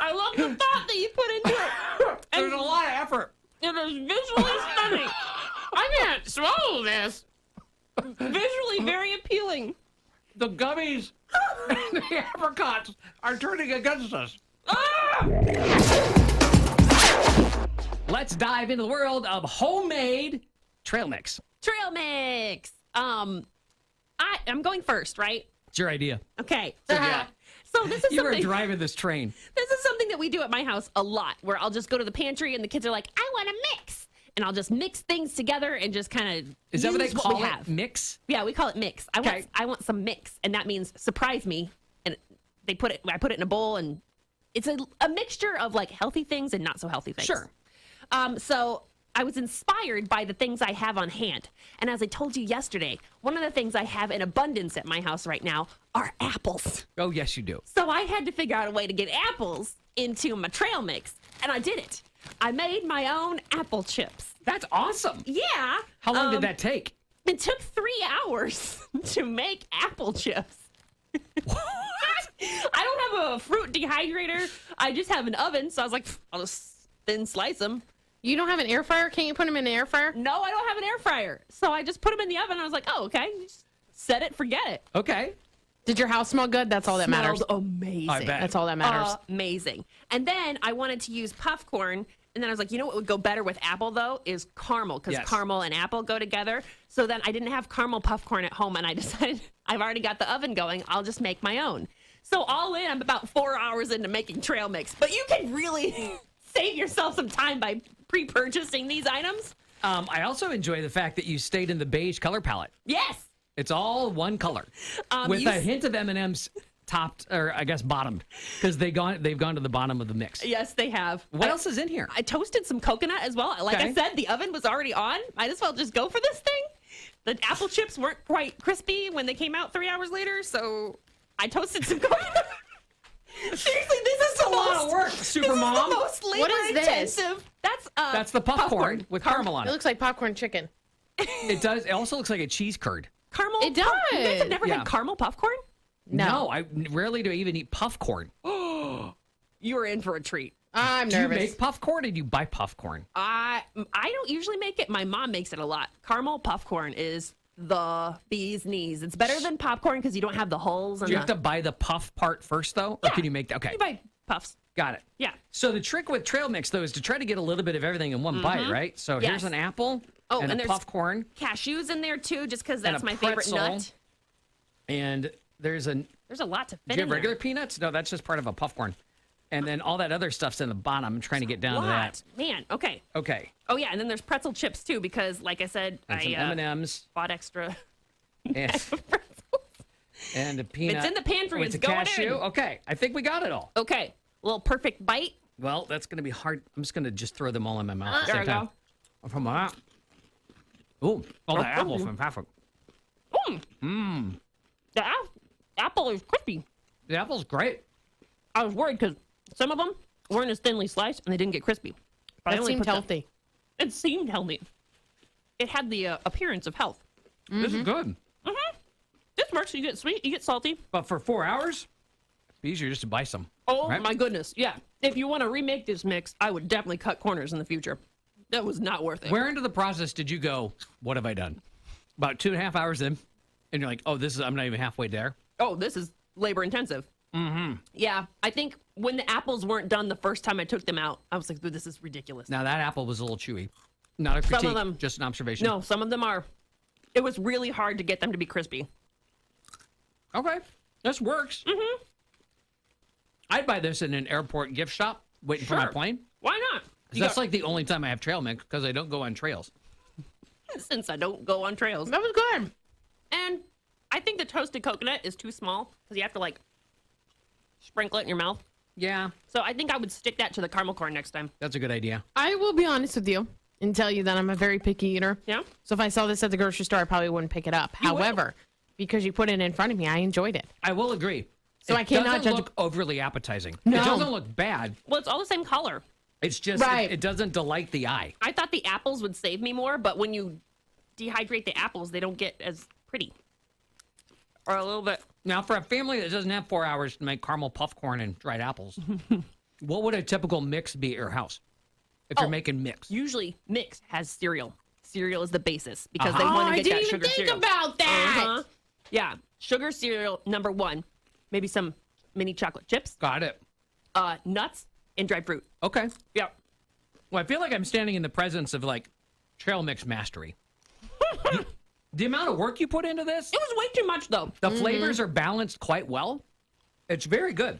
I love the thought that you put into it. There's a lot of effort. It is visually stunning. I can't swallow this. Visually very appealing. The gummies and the apricots are turning against us. Ah! Let's dive into the world of homemade trail mix. Trail mix. I'm going first, right? It's your idea. Okay. Yeah. So this is You were something. driving this train. This is something that we do at my house a lot, where I'll just go to the pantry and the kids are like, "I want to mix," and I'll just mix things together and just kind of. Is that what they call we it? have. Mix? Yeah, we call it mix. Okay. I want some mix, and that means surprise me. And I put it in a bowl, and it's a mixture of like healthy things and not so healthy things. Sure. So I was inspired by the things I have on hand. And as I told you yesterday, one of the things I have in abundance at my house right now are apples. Oh, yes, you do. So I had to figure out a way to get apples into my trail mix. And I did it. I made my own apple chips. That's awesome. Yeah. How long did that take? It took 3 hours to make apple chips. I don't have a fruit dehydrator. I just have an oven. So I was like, I'll just thin slice them. You don't have an air fryer? Can't you put them in an air fryer? No, I don't have an air fryer. So I just put them in the oven. I was like, oh, okay. Just set it, forget it. Okay. Did your house smell good? That's all that matters. Smelled amazing. I bet. That's all that matters. Amazing. And then I wanted to use popcorn. And then I was like, you know what would go better with apple, though, is caramel. Because Yes. caramel and apple go together. So then I didn't have caramel popcorn at home. And I decided I've already got the oven going. I'll just make my own. So all in, I'm about 4 hours into making trail mix. But you can really save yourself some time by pre-purchasing these items. I also enjoy the fact that you stayed in the beige color palette. Yes. It's all one color with a hint of M&M's topped, or I guess bottomed, because they've gone to the bottom of the mix. Yes, they have. What else is in here? I toasted some coconut as well. Like Okay. I said, the oven was already on. Might as well just go for this thing. The apple chips weren't quite crispy when they came out 3 hours later, so I toasted some coconut. Seriously, this is a lot of work, Super Mom. This is the most What is this? labor-intensive. That's the popcorn with caramel on It it. looks like popcorn chicken. It does. It also looks like a cheese curd. Caramel. It You guys does. have never Yeah. had caramel popcorn? No, I rarely do even eat puff corn. You are in for a treat. I'm Do you nervous. make puff corn or do you buy puff corn? I don't usually make it. My mom makes it a lot. Caramel popcorn is the bee's knees. It's better than popcorn because you don't have the holes. Do you have to buy the puff part first, though? Or Yeah. can you make that? Okay, You buy puffs. got it. Yeah. So the trick with trail mix, though, is to try to get a little bit of everything in one bite, right? So Yes. here's an apple Oh, and and a there's- puff corn. Cashews in there too, just because And that's a my favorite pretzel. nut. And there's a... There's a lot to fit Do you have in regular there. peanuts? No, that's just part of a puff corn. And then all that other stuff's in the bottom. I'm trying to get down to that. Man, okay. Okay. Oh yeah, and then there's pretzel chips too, because like I said, And some I M&M's bought extra. and, and a peanut. It's in the pantry. With It's a going cashew. in. Okay, I think we got it all. Okay, a little perfect bite. Well, that's going to be hard. I'm just going to just throw them all in my mouth at the There same we time. go. From that. Ooh, oh, the apple, fantastic. The apple is crispy. The apple's great. I was worried because some of them weren't as thinly sliced and they didn't get crispy. But I That only seemed put the- healthy. It seemed healthy. It had the appearance of health. This is good. This works. You get sweet, you get salty. But for 4 hours, it'd be easier just to buy some. Oh right? my goodness. Yeah. If you want to remake this mix, I would definitely cut corners in the future. That was not worth it. Where into the process did you go, what have I done? About 2.5 hours in, and you're like, oh, I'm not even halfway there. Oh, this is labor intensive. Mm-hmm. Yeah. I think when the apples weren't done the first time I took them out, I was like, dude, this is ridiculous. Now, that apple was a little chewy. Not a critique, them- just an observation. No, some of them are. It was really hard to get them to be crispy. Okay, this works. Mm-hmm. I'd buy this in an airport gift shop waiting for my Sure. plane. Why not? 'Cause that's like the only time I have trail mix because I don't go on trails. Since I don't go on trails. That was good. And I think the toasted coconut is too small because you have to like sprinkle it in your mouth. Yeah, So I think I would stick that to the caramel corn next time. that's a good idea. I will be honest with you and tell you that I'm a very picky eater. Yeah? So if I saw this at the grocery store, I probably wouldn't pick it up. You will. However, because you put it in front of me, I enjoyed it. I will agree. So It I cannot doesn't judge- look overly appetizing. No. It doesn't look bad. Well, it's all the same color. It's just Right. it doesn't delight the eye. I thought the apples would save me more, but when you dehydrate the apples, they don't get as pretty. Or a little bit. Now, for a family that doesn't have 4 hours to make caramel puff corn and dried apples, What would a typical mix be at your house if you're making mix? Usually mix has cereal. Cereal is the basis because they Oh, want I to get didn't that even sugar think cereal. about that. Uh-huh. Yeah, sugar cereal number 1. Maybe some mini chocolate chips, Got it. nuts, and dried fruit. Okay. Yeah. Well, I feel like I'm standing in the presence of like trail mix mastery. The amount of work you put into this, It was way too much though. the flavors are balanced quite well. It's very good.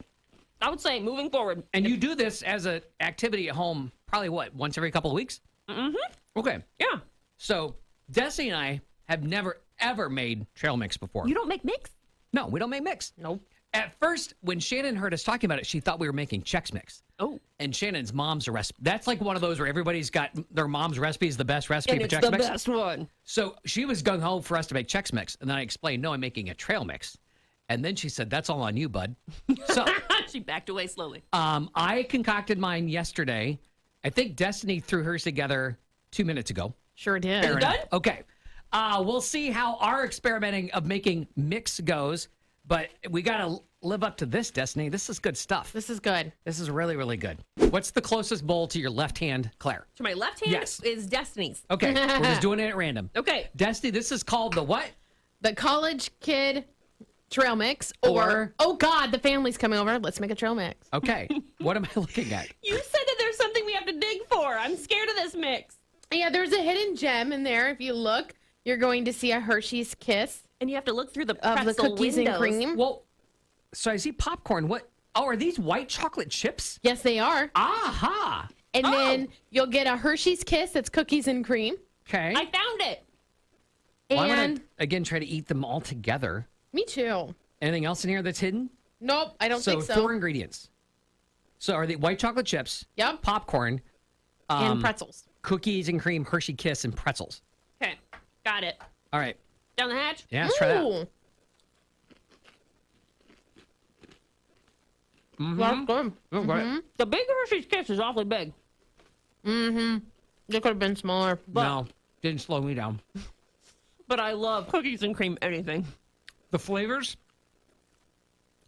I would say moving forward. And you do this as an activity at home, probably once every couple of weeks? Mm-hmm. Okay. Yeah. So Destiny and I have never, ever made trail mix before. You don't make mix? No, we don't make mix. Nope. At first, when Shannon heard us talking about it, she thought we were making Chex Mix. Oh. And Shannon's mom's a recipe. That's like one of those where everybody's got their mom's recipe is the best recipe And for it's Chex the Mix. best one. So she was gung ho for us to make Chex Mix. And then I explained, no, I'm making a trail mix. And then she said, that's all on you, bud. So She backed away slowly. I concocted mine yesterday. I think Destiny threw hers together 2 minutes ago. Sure did. Fair done? enough. Okay. We'll see how our experimenting of making mix goes. But we got to live up to this, Destiny. This is good stuff. This is good. This is really, really good. What's the closest bowl to your left hand, Claire? To my left hand Yes. is Destiny's. Okay, we're just doing it at random. Okay. Destiny, this is called the what? The college kid trail mix, or oh God, the family's coming over. Let's make a trail mix. Okay, what am I looking at? You said that there's something we have to dig for. I'm scared of this mix. Yeah, there's a hidden gem in there. If you look, you're going to see a Hershey's Kiss And you have to look through the of the pretzel cookies windows. and cream. Well, so I see popcorn. What? Oh, are these white chocolate chips? Yes, they are. Aha. And then you'll get a Hershey's Kiss that's cookies and cream. Okay. I found it. Well, I'm And gonna, again, try to eat them all together. me too. Anything else in here that's hidden? Nope, I don't So think so. 4 ingredients. So are they white chocolate chips? Yep. Popcorn, And pretzels. cookies and cream, Hershey Kiss, and pretzels. Okay. Got it. All right. Down the hatch. Yeah, let's try that. Ooh. That's good. Okay. The big Hershey's Kiss is awfully big. They could have been smaller. No, didn't slow me down. But I love cookies and cream anything. The flavors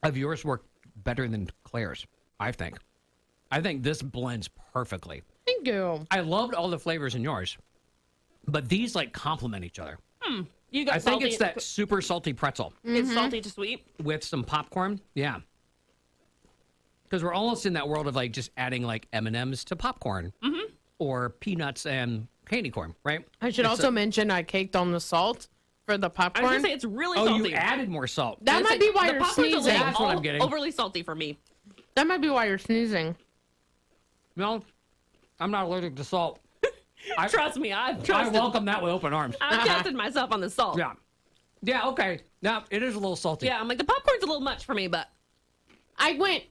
of yours work better than Claire's, I think. I think this blends perfectly. Thank you. I loved all the flavors in yours, but these like complement each other. You got I think salty. it's that super salty pretzel It's salty to sweet. with some popcorn. Yeah. Because we're almost in that world of like just adding like M&Ms to popcorn or peanuts and candy corn, right? I should It's also mention I caked on the salt for the I was popcorn. gonna say it's really Oh, salty. you added more salt. That It's might like- be why the you're popcorn's a sneezing. little That's what I'm getting. Overly salty for me. That might be why you're sneezing. No, I'm not allergic to salt. Trust me, I've I trusted. welcome that with open arms. I've tested myself on the salt. Yeah. Yeah, okay. Now, it is a little salty. Yeah, I'm like the popcorn's a little much for me, but I went,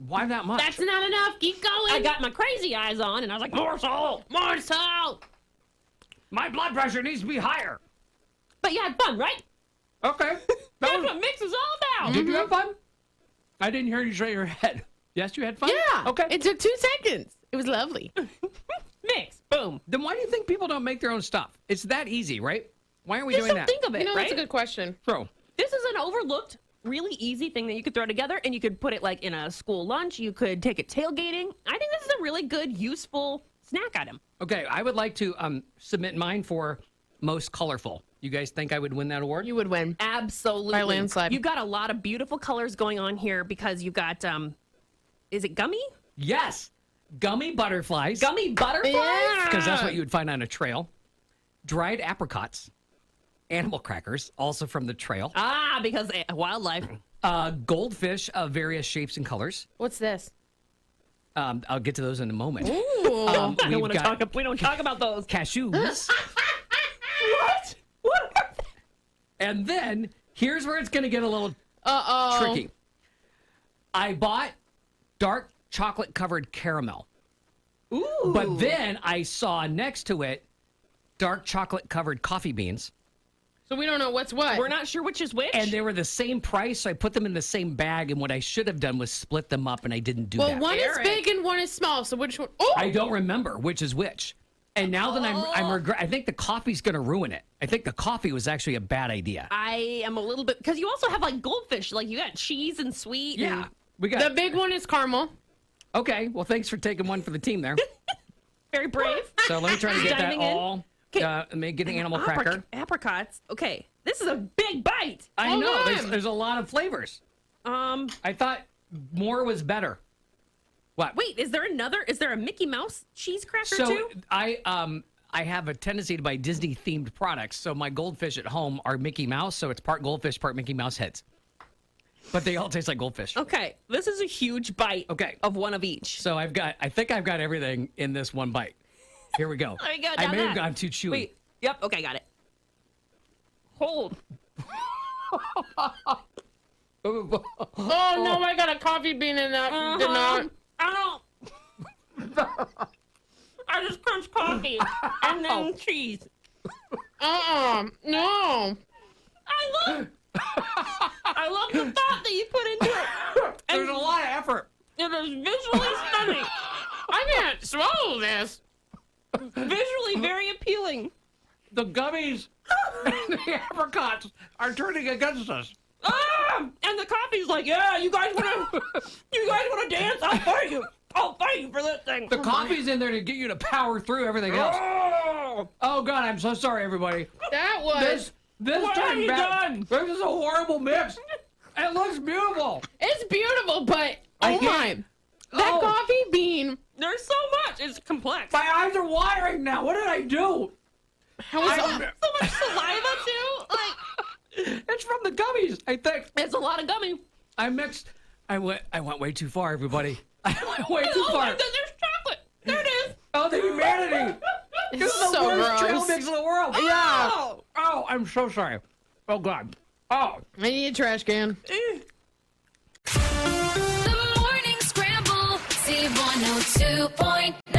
Why that much? that's not enough. Keep going. I got my crazy eyes on, and I was like, more salt. more salt. My blood pressure needs to be higher. But you had fun, right? Okay. That's what mix is all about. Did you have fun? I didn't hear you shake your head. Yes, you had fun? Yeah. Okay. It took 2 seconds. It was lovely. Mix, boom. Then why do you think people don't make their own stuff? It's that easy, right? Why aren't we Just doing don't that? think of it, You know, right? that's a good question. So, This is an overlooked, really easy thing that you could throw together, and you could put it like in a school lunch. You could take it tailgating. I think this is a really good, useful snack item. okay, I would like to submit mine for most colorful. You guys think I would win that award? You would win. Absolutely. By landslide. You've got a lot of beautiful colors going on here because you've got, is it gummy? Yes. Gummy butterflies. Gummy butterflies? Yeah. Because that's what you would find on a trail. Dried apricots. Animal crackers, also from the trail. Ah, because wildlife. Goldfish of various shapes and colors. What's this? I'll get to those in a moment. Ooh. I don't We've want to got talk. We don't talk about those. cashews. What? What are they? And then here's where it's going to get a little Uh-oh. tricky. I bought dark chocolate covered caramel. Ooh. But then I saw next to it dark chocolate covered coffee beans. So we don't know what's what. We're not sure which is which. And they were the same price, so I put them in the same bag. And what I should have done was split them up, and I didn't do well, that. one Eric. is big and one is small. So which one? Oh, I don't remember which is which. And now that I'm regret, I think the coffee's going to ruin it. I think the coffee was actually a bad idea. I am a little bit because you also have like goldfish, like you got cheese and sweet. Yeah. And We got The big one is caramel. Okay, well, thanks for taking one for the team there. Very brave. So let me try to get that Diving in. all. Let me get the animal Apricot- cracker. Apricots. Okay, this is a big bite. I Hold know. on. There's a lot of flavors. I thought more was better. What? Wait, is there a Mickey Mouse cheese cracker So too? I have a tendency to buy Disney themed products. So my goldfish at home are Mickey Mouse. So it's part goldfish, part Mickey Mouse heads. But they all taste like goldfish. Okay, this is a huge bite. Okay. Of one of each. So I think I've got everything in this one bite. Here we go. There you go, I now may have that. gone too chewy. Wait. Yep. Okay, got it. Hold. Oh no, I got a coffee bean in that. Did not. I don't. I just crunched coffee and then cheese. No. I love the thought that you put into it. There's a lot of effort. It is visually stunning. I can't swallow this. Visually very appealing. The gummies and the apricots are turning against us. And the coffee's like, yeah, you guys wanna dance? I'll fight you. I'll fight you for this thing. The coffee's in there to get you to power through everything else. Oh God, I'm so sorry, everybody. That was. This What have time you back, done? this is a horrible mix. It looks beautiful. It's beautiful, but I oh can't- my! That Oh. coffee bean. There's so much. It's complex. My eyes are watering now. What did I do? How was So much saliva too. Like It's from the gummies, I think. it's a lot of gummy. I mixed. I went way too far, everybody. I went way too Oh my far. God, there's chocolate. There it is. Oh, the humanity. This is the so worst trail gross. mix in the world. Yeah. Oh, I'm so sorry. Oh God. Oh. I need a trash can. The Morning Scramble, C102.9.